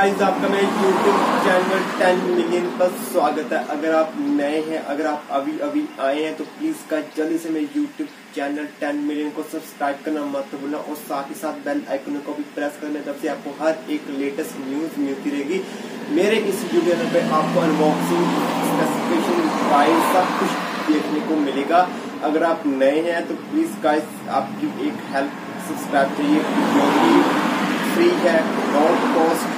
Guys, आपका मेरे YouTube channel 10 million पर स्वागत है। अगर आप नए हैं, अगर आप अभी अभी आए हैं तो प्लीज का जल्दी से मेरे YouTube चैनल 10 मिलियन को सब्सक्राइब करना मत भूलना और साथ ही साथ बेल आइकन को भी प्रेस करना, जब से आपको हर एक लेटेस्ट न्यूज मिलती रहेगी। मेरे इस वीडियो पे आपको अनबॉक्सिंग, स्पेसिफिकेशन, प्राइस सब कुछ देखने को मिलेगा। अगर आप नए हैं तो प्लीज गाइस आपकी एक हेल्प, सब्सक्राइब चाहिए जो कि फ्री है, नॉट कॉस्ट।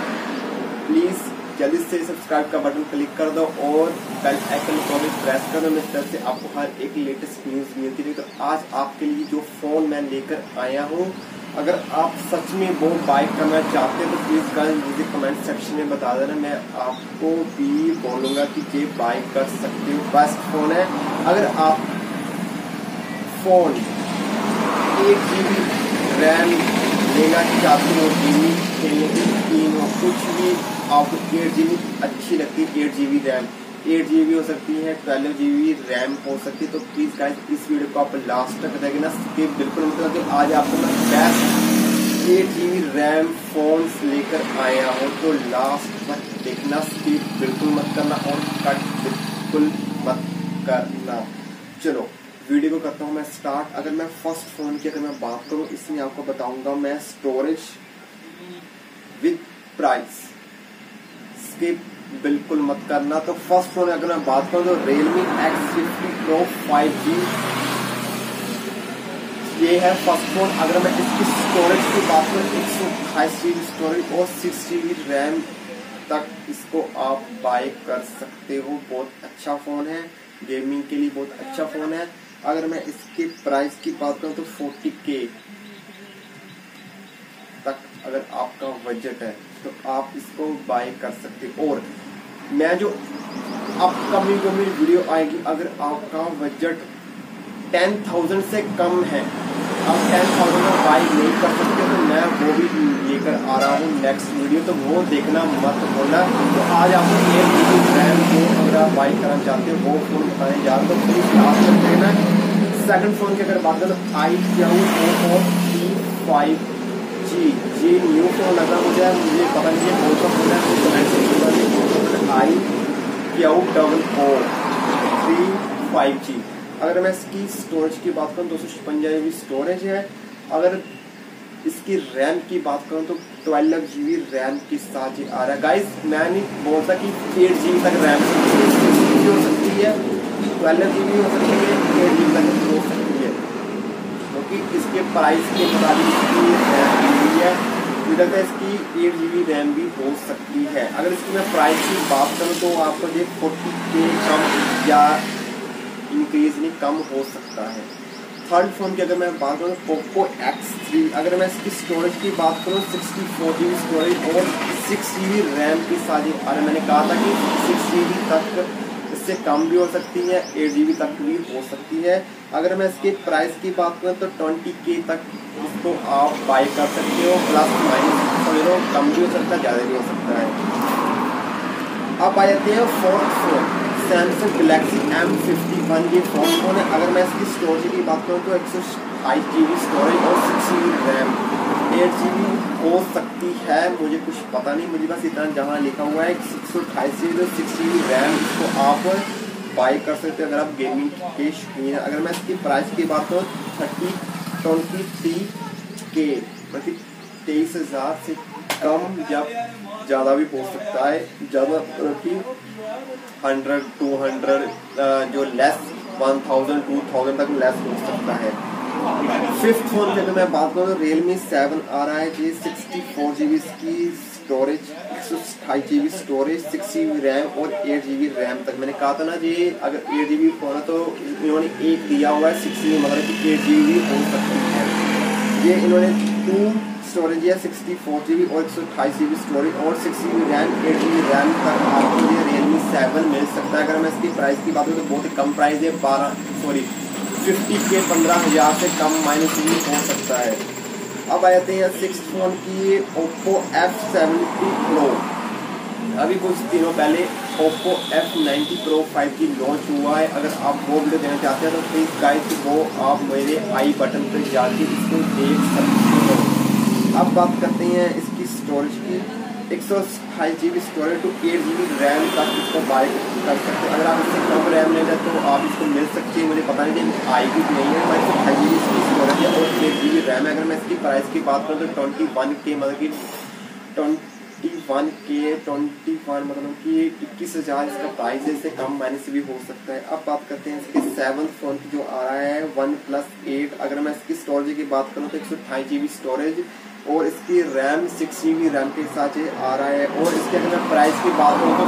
प्लीज जल्दी से सब्सक्राइब का बटन क्लिक कर दो और बेल आइकन को भी प्रेस कर दो। इस तरह से आपको हर एक लेटेस्ट न्यूज मिलती रही। तो आज आपके लिए जो फोन मैं लेकर आया हूँ, अगर आप सच में वो बाय करना चाहते हैं तो प्लीज गाइस मुझे कमेंट सेक्शन में बता देना, मैं आपको भी बोलूंगा कि ये बाय कर सकते हो। बेस्ट फोन है। अगर आप फोन 8 GB रैम लेना चाहते हो, गेमिंग खेलने की स्क्रीन हो, कुछ भी आपको 8 GB अच्छी लगती है, 8 GB रैम, 8 GB हो सकती है, 12 GB रैम हो सकती है, तो प्लीज गाइस इस वीडियो को आप लास्ट तक देखना, स्किप बिल्कुल मत करना। कि आज आपको मैं बेस्ट 8 GB रैम फोन लेकर आया हूँ, तो लास्ट तक देखना, स्किप बिल्कुल मत करना और कट बिल्कुल मत करना। चलो वीडियो को करता हूँ मैं स्टार्ट। अगर मैं फर्स्ट फोन की अगर मैं बात करूँ, इसमें आपको बताऊंगा मैं स्टोरेज विद प्राइस, स्किप बिल्कुल मत करना। तो फर्स्ट फोन अगर मैं बात करूँ तो Realme X50 Pro 5G, ये है फर्स्ट फोन। अगर मैं इसकी स्टोरेज की बात करूँ, 128 GB स्टोरेज और 6 GB रैम तक इसको आप बाय कर सकते हो। बहुत अच्छा फोन है, गेमिंग के लिए बहुत अच्छा फोन है। अगर मैं इसके प्राइस की बात करूं तो 40K तक अगर आपका बजट है तो आप इसको बाय कर सकते हो। और मैं जो अपकमिंग जो मेरी वीडियो आएगी, अगर आपका बजट 10,000 से कम है, आप 10,000 में बाय नहीं कर सकते, तो मैं वो भी लेकर आ रहा हूँ नेक्स्ट वीडियो, तो वो देखना मत भूलना। तो आज आपको 8 GB रैम को अगर आप बाय करना चाहते हो, वो फोन बताने जा रहा हूँ, तो प्लीज लास्ट तक देखना। सेकंड फोन की अगर बात करें तो iQOO 5G, ये न्यू फोन लगा मुझे पता नहीं है कौन सा फोन है, iQOO 5G। अगर मैं इसकी स्टोरेज की बात करूँ 256 GB स्टोरेज है। अगर इसकी रैम की बात करूँ तो 12 GB रैम के साथ ही आ रहा है। गाइस मैं नहीं बोलता कि 8 GB तक रैम हो सकती है, 12 GB हो सकती है, 8 GB तक हो सकती है, क्योंकि इसके प्राइस के मुताबिक इसकी रैम भी है। मुझे लगता है इसकी 8 GB रैम भी हो सकती है। अगर इसकी मैं प्राइस की बात करूँ तो आपको ये 40K कम या इंक्रीज नहीं, कम हो सकता है। थर्ड फोन की अगर मैं बात करूँ Oppo X3, अगर मैं इसकी स्टोरेज की बात करूँ 64 GB स्टोरेज और 6 GB रैम की साथ, अरे मैंने कहा था कि 6 GB तक, इससे कम भी हो सकती है, 8 GB तक भी हो सकती है। अगर मैं इसके प्राइस की बात करूँ तो 20K तक इसको आप बाय कर सकते हो, प्लस माइनस समझ लो, कम भी हो सकता है, ज़्यादा भी हो सकता है। अब आ जाते हैं fourth phone, Samsung Galaxy M51, ये फोर्थ फोन है। अगर मैं इसकी स्टोरेज की बात करूँ तो 128 GB स्टोरेज और 6 GB रैम, 8 GB हो सकती है, मुझे कुछ पता नहीं, मुझे बस इतना जहाँ लिखा हुआ है 128 GB और 6 GB रैम, इसको आप बाय कर सकते हैं अगर आप गेमिंग के शौकीन हैं। अगर मैं इसकी प्राइस की बात करूँ 23K, मतलब 23,000 से कम या ज़्यादा भी हो सकता है, ज़्यादा कि 100, 200 जो लेस 1000, 2000 तक लेस हो सकता है। फिफ्थ फोन की अगर मैं बात करूँ तो Realme 7 आ रहा है, ये 64 GB की storage, 128 GB storage, 6 GB RAM और 8 GB रैम तक। मैंने कहा था ना, ये अगर 8 GB फोन है तो इन्होंने एक दिया हुआ है 6 GB, मतलब कि 8 GB भी हो सकती है। ये इन्होंने 2 स्टोरेज है, 64 GB और 128 GB स्टोरेज और 6 GB रैम, 8 GB रैम तक आपको ये Realme 7 मिल सकता है। अगर मैं इसकी प्राइस की बात करूँ तो बहुत ही कम प्राइस है, 50K 15,000 से कम माइनस भी हो सकता है। अब आ जाते हैं सिक्स फोन की, Oppo F70 Pro। अभी कुछ दिनों पहले Oppo F90 Pro 5G launch हुआ है। अगर आप वो वीडियो देना चाहते हैं तो प्लीज़ गाइस वो आप मेरे आई बटन पर जाके इसको देख सकते हो। अब बात करते हैं इसकी स्टोरेज की, 128 GB storage to 8 GB RAM तक इसको बाय कर सकते हैं। अगर आप इससे कम रैम लेना तो आप इसको मिल सकती है, मुझे पता नहीं आएगी कि नहीं है। 128 GB इसकी स्टोरेज है और 8 GB रैम है। अगर मैं इसकी प्राइस की बात करूँ तो 21K मतलब कि 21K मतलब कि 21,000 इसका प्राइस है। इससे कम माइनस भी हो सकता है। अब बात करते हैं इसके 7th फोन की जो आ रहा है OnePlus 8। अगर मैं इसकी स्टोरेज की बात करूँ तो 128 GB स्टोरेज और इसकी रैम 6 GB रैम के साथ ये आ रहा है। और इसके अगर मैं प्राइस की बात करूँ तो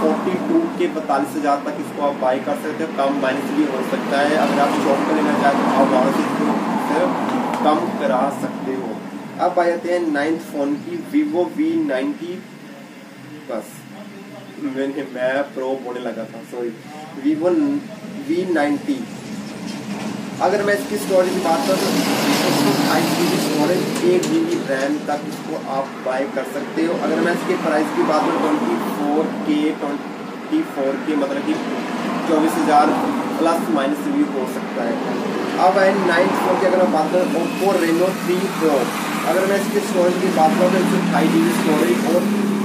42K 42,000 तक इसको आप बाई कर सकते हो। कम माइनस भी हो सकता है। अगर आप शॉप पर लेना चाहते हो आप वहाँ से इसको कम करा सकते हो। अब आ जाते हैं 9th फोन की Vivo V90 बस मैं प्रो बोलने लगा था, सॉरी, Vivo V90। अगर मैं इसकी स्टोरेज की बात करूँ तो 5 GB स्टोरेज 8 GB रैम तक इसको आप बाय कर सकते हो। अगर मैं इसके प्राइस की बात करूँ 24K मतलब कि 24,000 प्लस माइनस भी हो सकता है। अब है 9th फोन की अगर मैं बात करूँ Oppo Reno 3 Pro। अगर मैं इसकी स्टोरेज की बात करूँ तो 128 GB स्टोरेज और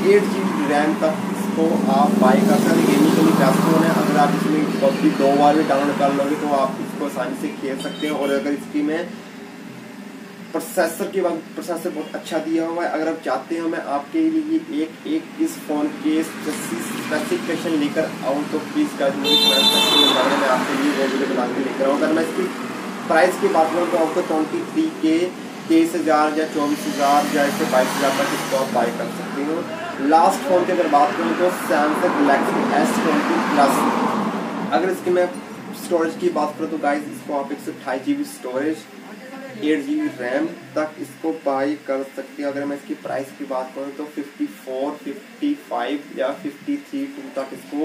8 GB रैम तक इसको आप बाय कर सकते हैं। गेमिंग के लिए बेस्ट फोन है। अगर आप इसमें PUBG 2 बार भी डाउनलोड कर लोगे तो आप इसको आसानी से खेल सकते हो। और अगर इसकी मैं प्रोसेसर बहुत अच्छा दिया हुआ है। अगर आप चाहते हो मैं आपके लिए एक इस फ़ोन के स्पेसिफिकेशन लेकर आऊँ तो प्लीज़ कर मैं आपके लिए वो वीडियो बना के लेकर आऊँ। अगर मैं इसकी प्राइस की बात करूँ तो आपको 23K 23,000 या 24,000 या 22,000 तक इसको आप बाय कर सकते हो। लास्ट फ़ोन की अगर बात करूँ तो Samsung Galaxy S20 Plus। अगर इसकी मैं स्टोरेज की बात करूँ तो गाइस इसको आप 128 GB स्टोरेज 8 GB रैम तक इसको बाई कर सकते हो। अगर मैं इसकी प्राइस की बात करूँ तो 54, 55 या 53 तक इसको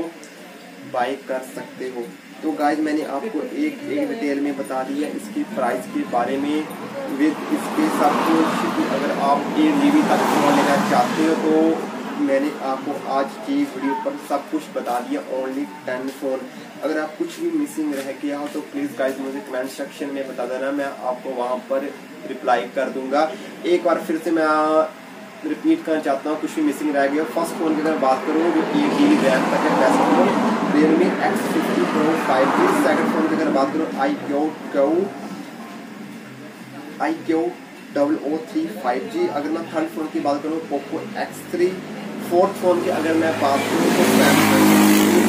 बाई कर सकते हो। तो गाइज मैंने आपको एक डिटेल में बता दिया इसकी प्राइस के बारे में विद इसके सब कुछ। अगर आप 8 GB तक फोन लेना चाहते हो तो मैंने आपको आज की वीडियो पर सब कुछ बता दिया। Only 10 phone. अगर आप कुछ भी मिसिंग रह गया हो तो प्लीज़ गाइज मुझे कमेंट सेक्शन में बता देना, मैं आपको वहाँ पर रिप्लाई कर दूंगा। एक बार फिर से मैं रिपीट करना चाहता हूँ, कुछ भी मिसिंग रह गया। फर्स्ट फ़ोन की अगर बात करूँ जो 8 GB रैम तक है best phone Realme X50 Pro 5G। Second phone की अगर बात करूँ iQOO 003 5G। अगर मैं थर्ड फोन की बात करूँ Oppo X3। फोर्थ फोन की अगर मैं बात करूँ तो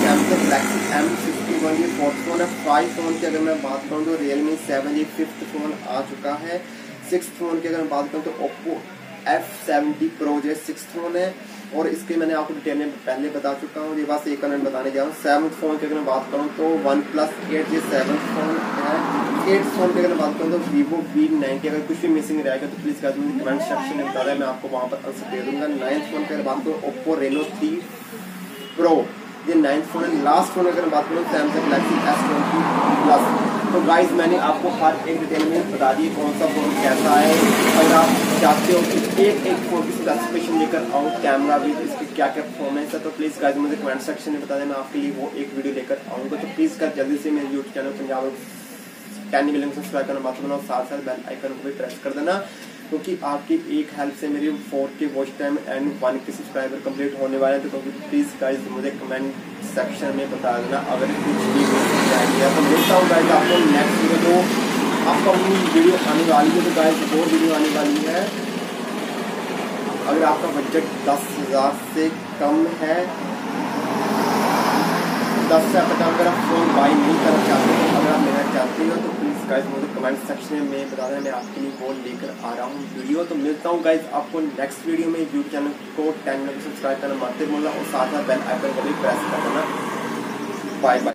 Samsung Galaxy M51 ये फोर्थ फोन है। 5 फोन की अगर मैं बात करूँ तो Realme 7 ये फिफ्थ फोन आ चुका है। 6th फोन की अगर मैं बात करूँ तो Oppo F70 Pro जो 6th फोन है और इसके मैंने आपको डिटेल में पहले बता चुका हूँ। ये बस एक मिनट बताने जा रहा हूँ। 7th फोन की अगर मैं बात करूँ तो OnePlus 8 ये 7th फोन है। 8th फोन की अगर मैं बात करूँ तो Vivo V90। अगर कुछ भी मिसिंग रहेगा तो प्लीज़ गाइस मुझे कमेंट सेक्शन में बता दें, मैं आपको वहाँ पर आंसर दे दूँगा। 9th फोन की अगर बात करूँ Oppo Reno 3 Pro ये 9th फोन है। लास्ट फोन अगर बात करूँ Samsung Galaxy S20 Plus। तो गाइज मैंने आपको हर एक डिटेल में बता दी कौन सा फोन कैसा है। अगर आप चाहते हो कि एक फोन की स्पेसिफिकेशन लेकर आऊँ, कैमरा भी इसकी क्या क्या परफॉर्मेंस है, तो प्लीज़ गाइज मुझे कमेंट सेक्शन में बता दें, मैं आपके लिए वो एक वीडियो लेकर आऊँगा। तो प्लीज़ कर जल्दी से मेरे YouTube channel Punjab 10 million subscribe करना मत भूलना और साथ साथ बेल आइकन को भी प्रेस कर देना, क्योंकि आपकी एक हेल्प से मेरी 4K watch time and 1K subscriber complete होने वाले हैं। तो प्लीज़ गाइज मुझे कमेंट सेक्शन में बता देना अगर कुछ भी आइडिया। तो मिलता हूँ गाइज आपको नेक्स्ट वीडियो। तो आपको अपनी वीडियो आने वाली है तो गाइज 2 वीडियो आने वाली है। अगर आपका बजट 10,000 से कम है, 10,000 तक अगर आप फोन बाई नहीं करना चाहते हो, अगर आप लेना चाहते हो तो प्लीज़ गाइज मुझे कमेंट सेक्शन में बता दें, मैं आपके लिए वो लेकर आ रहा हूँ वीडियो। तो मिलता हूँ गाइज आपको नेक्स्ट वीडियो में। यूट्यूब चैनल को 10 मिनट सब्सक्राइब करना मत भूलना और साथ साथ बेल आइकन को भी प्रेस कर देना। Bye bye.